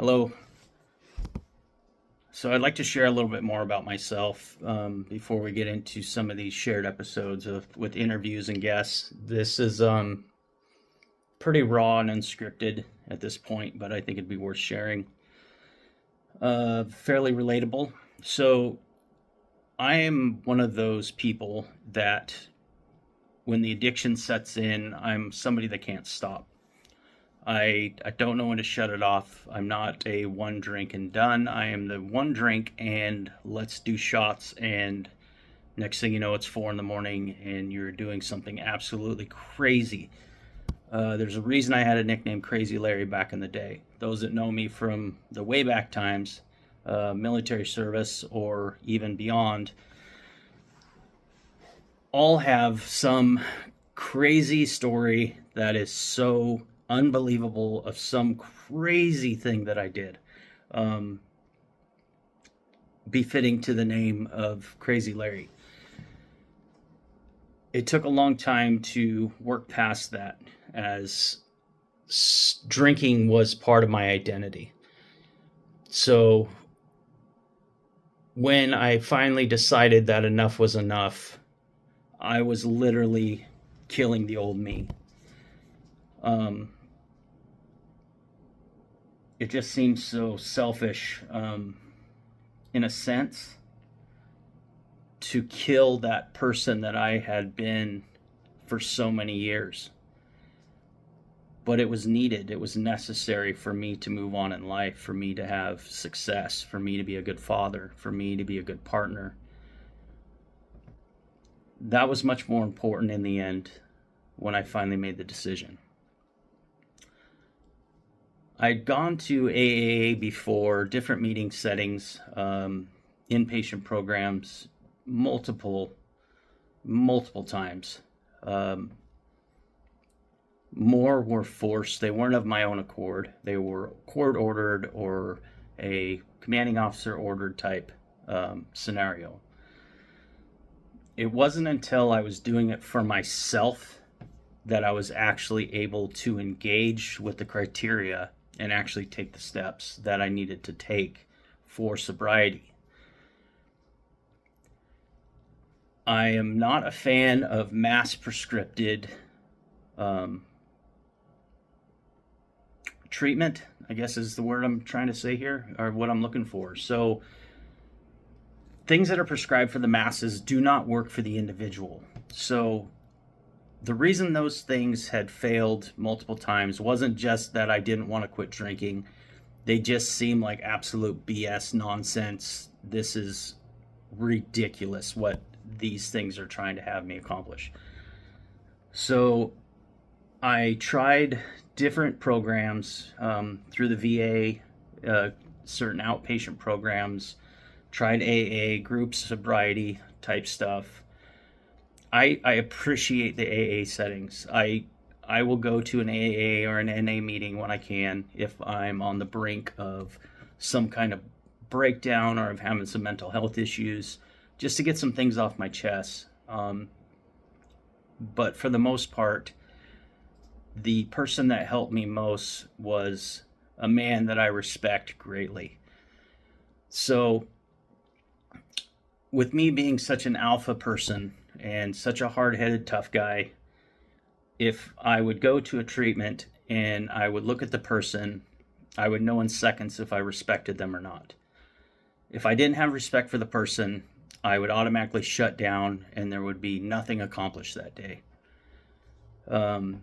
Hello. So I'd like to share a little bit more about myself before we get into some of these shared episodes with interviews and guests. This is pretty raw and unscripted at this point, but I think it'd be worth sharing. Fairly relatable. So I am one of those people that when the addiction sets in, I'm somebody that can't stop. I don't know when to shut it off. I'm not a one drink and done. I am the one drink and let's do shots, and next thing you know it's 4 in the morning and you're doing something absolutely crazy. There's a reason I had a nickname Crazy Larry back in the day. Those that know me from the way back times, military service or even beyond, all have some crazy story that is so unbelievable of some crazy thing that I did, um, befitting to the name of Crazy Larry. It took a long time to work past that, as drinking was part of my identity. So when I finally decided that enough was enough, I was literally killing the old me. Um, it just seems so selfish, in a sense, to kill that person that I had been for so many years. But it was needed, it was necessary for me to move on in life, for me to have success, for me to be a good father, for me to be a good partner. That was much more important in the end when I finally made the decision. I'd gone to AAA before, different meeting settings, inpatient programs, multiple times. More were forced. They weren't of my own accord. They were court ordered or a commanding officer ordered type scenario. It wasn't until I was doing it for myself that I was actually able to engage with the criteria and actually take the steps that I needed to take for sobriety. I am not a fan of mass prescripted treatment, I guess is the word I'm trying to say here, or what I'm looking for. So things that are prescribed for the masses do not work for the individual. So the reason those things had failed multiple times wasn't just that I didn't want to quit drinking. They just seemed like absolute BS nonsense. This is ridiculous what these things are trying to have me accomplish. So I tried different programs through the VA, certain outpatient programs, tried AA, group sobriety type stuff. I appreciate the AA settings. I will go to an AA or an NA meeting when I can if I'm on the brink of some kind of breakdown or of having some mental health issues, just to get some things off my chest. But for the most part, the person that helped me most was a man that I respect greatly. So with me being such an alpha person and such a hard-headed tough guy, if I would go to a treatment and I would look at the person, I would know in seconds if I respected them or not. If I didn't have respect for the person, I would automatically shut down and there would be nothing accomplished that day. The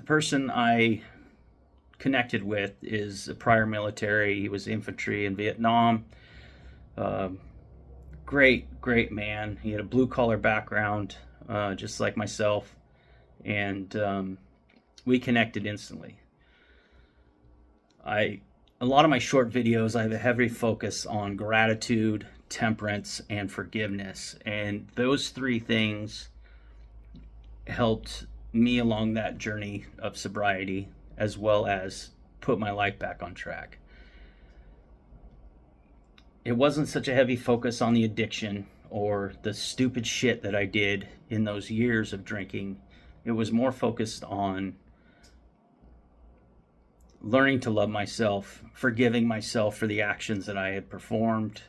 person I connected with is a prior military. He was infantry in Vietnam. Great man. He had a blue collar background, just like myself, and we connected instantly. A lot of my short videos, I have a heavy focus on gratitude, temperance, and forgiveness, and those three things helped me along that journey of sobriety, as well as put my life back on track. It wasn't such a heavy focus on the addiction or the stupid shit that I did in those years of drinking. It was more focused on learning to love myself, forgiving myself for the actions that I had performed,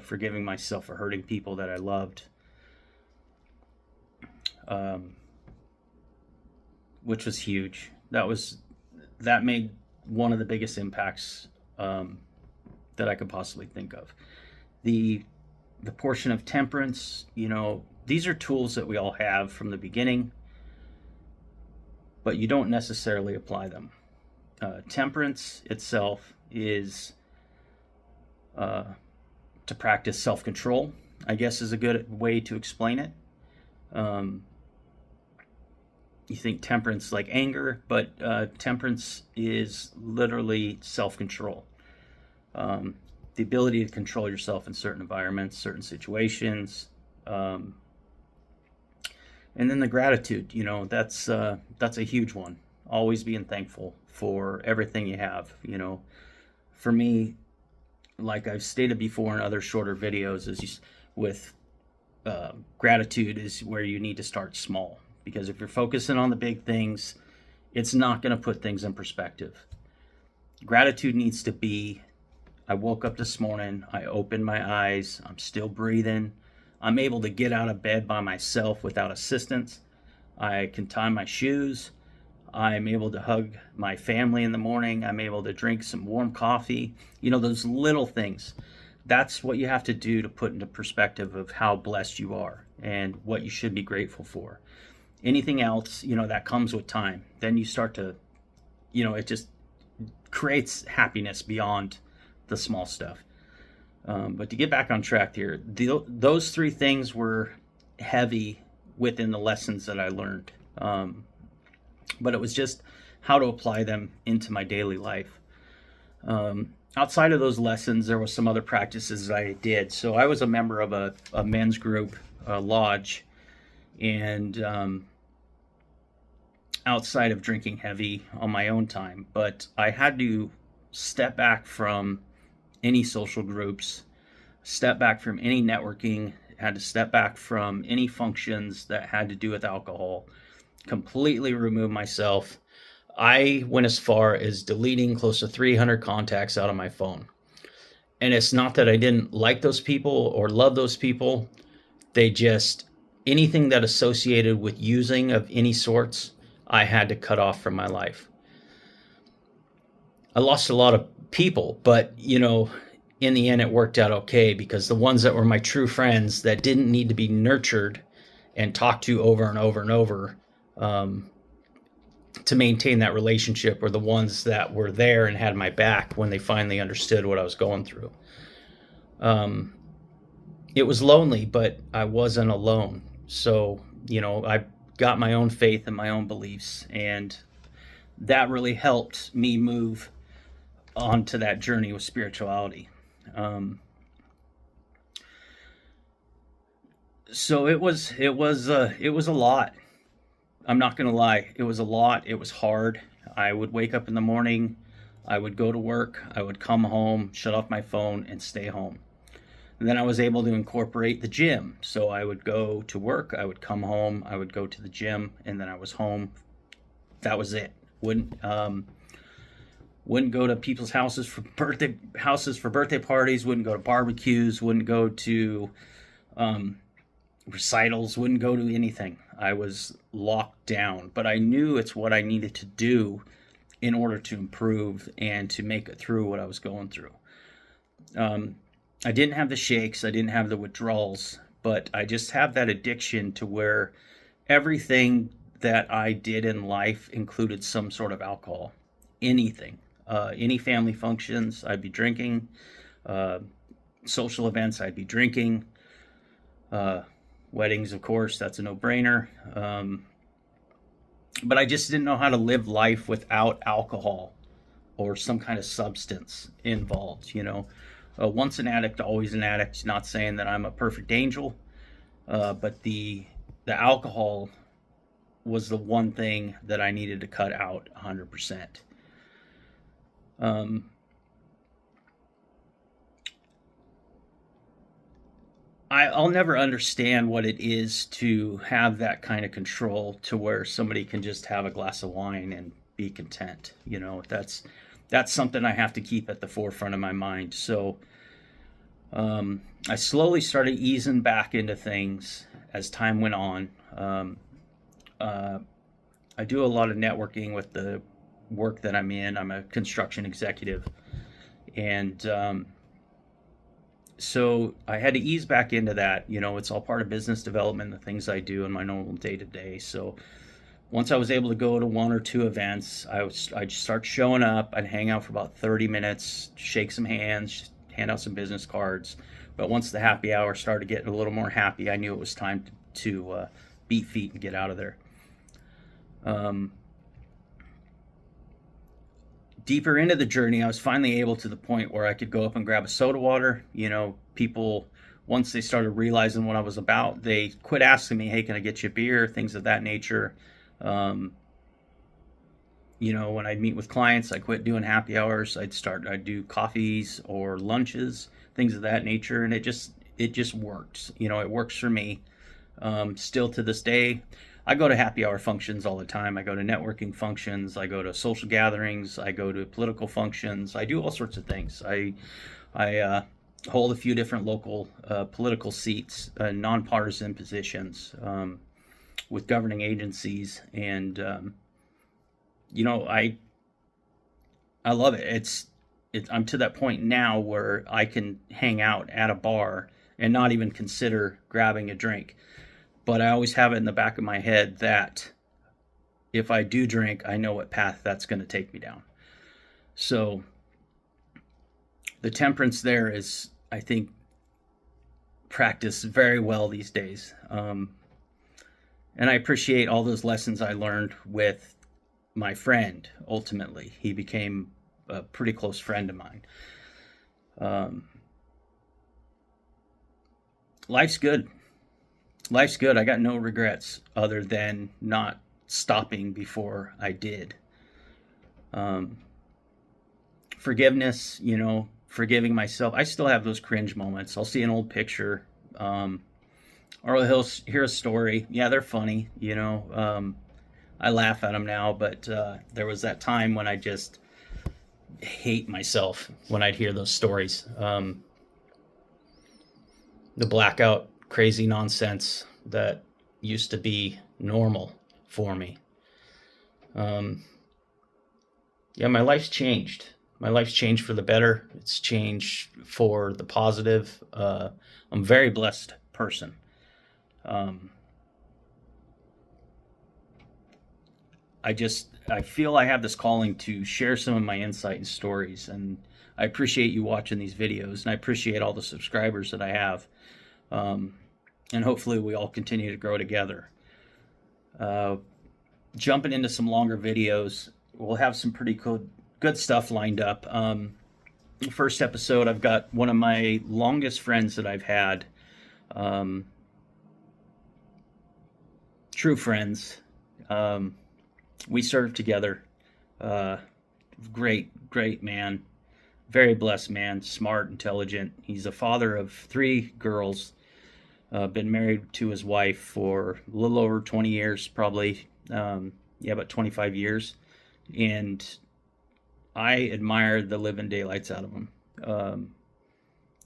forgiving myself for hurting people that I loved, which was huge. That made one of the biggest impacts that I could possibly think of. The portion of temperance, these are tools that we all have from the beginning, but you don't necessarily apply them. Temperance itself is to practice self-control, I guess is a good way to explain it. You think temperance like anger, but temperance is literally self-control. The ability to control yourself in certain environments, certain situations. And then the gratitude, that's a huge one. Always being thankful for everything you have. For me, like I've stated before in other shorter videos, gratitude is where you need to start small. Because if you're focusing on the big things, it's not going to put things in perspective. Gratitude needs to be, I woke up this morning, I opened my eyes, I'm still breathing, I'm able to get out of bed by myself without assistance, I can tie my shoes, I'm able to hug my family in the morning, I'm able to drink some warm coffee, those little things. That's what you have to do to put into perspective of how blessed you are and what you should be grateful for. Anything else, that comes with time. Then you start to, it just creates happiness beyond the small stuff. But to get back on track here, those three things were heavy within the lessons that I learned. But it was just how to apply them into my daily life. Outside of those lessons, there was some other practices that I did. So I was a member of a men's group, a lodge, and outside of drinking heavy on my own time, but I had to step back from any social groups, step back from any networking, had to step back from any functions that had to do with alcohol, completely remove myself. I went as far as deleting close to 300 contacts out of my phone. And it's not that I didn't like those people or love those people. Anything that associated with using of any sorts, I had to cut off from my life. I lost a lot of people, but in the end it worked out okay, because the ones that were my true friends that didn't need to be nurtured and talked to over and over and over to maintain that relationship were the ones that were there and had my back when they finally understood what I was going through. It was lonely, but I wasn't alone. So, I got my own faith and my own beliefs, and that really helped me move onto that journey with spirituality. So it was a lot. I'm not going to lie. It was a lot. It was hard. I would wake up in the morning, I would go to work, I would come home, shut off my phone, and stay home. And then I was able to incorporate the gym. So I would go to work, I would come home, I would go to the gym, and then I was home. That was it. Wouldn't go to people's houses for birthday parties, wouldn't go to barbecues, wouldn't go to recitals, wouldn't go to anything. I was locked down, but I knew it's what I needed to do in order to improve and to make it through what I was going through. I didn't have the shakes, I didn't have the withdrawals, but I just have that addiction to where everything that I did in life included some sort of alcohol. Anything. Any family functions, I'd be drinking. Social events, I'd be drinking. Weddings, of course, that's a no-brainer. But I just didn't know how to live life without alcohol or some kind of substance involved, Once an addict, always an addict. Not saying that I'm a perfect angel, but the alcohol was the one thing that I needed to cut out 100%. I'll never understand what it is to have that kind of control to where somebody can just have a glass of wine and be content. that's something I have to keep at the forefront of my mind. So I slowly started easing back into things as time went on. I do a lot of networking with the work that I'm in. I'm a construction executive. And so I had to ease back into that. It's all part of business development, the things I do in my normal day to day. So once I was able to go to one or two events, I'd start showing up. I'd hang out for about 30 minutes, shake some hands, hand out some business cards. But once the happy hour started getting a little more happy, I knew it was time to beat feet and get out of there. Deeper into the journey, I was finally able to the point where I could go up and grab a soda water. People, once they started realizing what I was about, they quit asking me, hey, can I get you a beer? Things of that nature. When I'd meet with clients, I quit doing happy hours. I'd do coffees or lunches, things of that nature. And it just worked. It works for me. Still to this day, I go to happy hour functions all the time. I go to networking functions. I go to social gatherings. I go to political functions. I do all sorts of things. I hold a few different local political seats, nonpartisan positions with governing agencies, and I love it. I'm to that point now where I can hang out at a bar and not even consider grabbing a drink. But I always have it in the back of my head that if I do drink, I know what path that's going to take me down. So the temperance there is, I think, practiced very well these days. And I appreciate all those lessons I learned with my friend, ultimately. He became a pretty close friend of mine. Life's good. Life's good. I got no regrets other than not stopping before I did. Forgiveness, forgiving myself. I still have those cringe moments. I'll see an old picture, or I'll hear a story. Yeah, they're funny, I laugh at them now, but there was that time when I just hate myself when I'd hear those stories. The blackout crazy nonsense that used to be normal for me. My life's changed. My life's changed for the better. It's changed for the positive. I'm a very blessed person. I feel I have this calling to share some of my insight and stories, and I appreciate you watching these videos, and I appreciate all the subscribers that I have. And hopefully we all continue to grow together. Jumping into some longer videos, we'll have some pretty good stuff lined up. The first episode, I've got one of my longest friends that I've had, true friends. We served together. Great man, very blessed man, smart, intelligent. He's a father of 3 girls. Been married to his wife for a little over 20 years, probably, about 25 years. And I admire the living daylights out of him.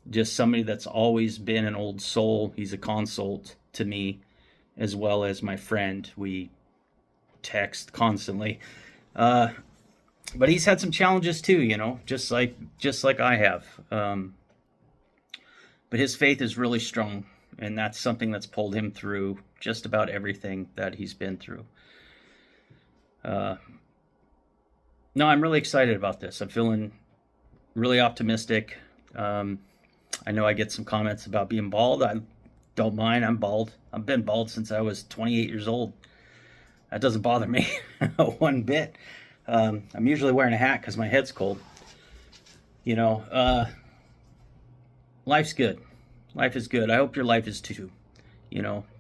Just somebody that's always been an old soul. He's a consult to me, as well as my friend. We text constantly. But he's had some challenges too, just like I have. But his faith is really strong. And that's something that's pulled him through just about everything that he's been through. No, I'm really excited about this. I'm feeling really optimistic. I know I get some comments about being bald. I don't mind. I'm bald. I've been bald since I was 28 years old. That doesn't bother me one bit. I'm usually wearing a hat because my head's cold. Life's good. Life is good. I hope your life is too.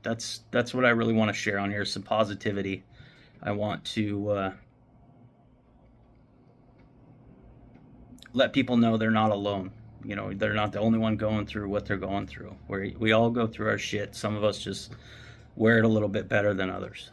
That's what I really want to share on here, some positivity. I want to let people know they're not alone. They're not the only one going through what they're going through. We all go through our shit. Some of us just wear it a little bit better than others.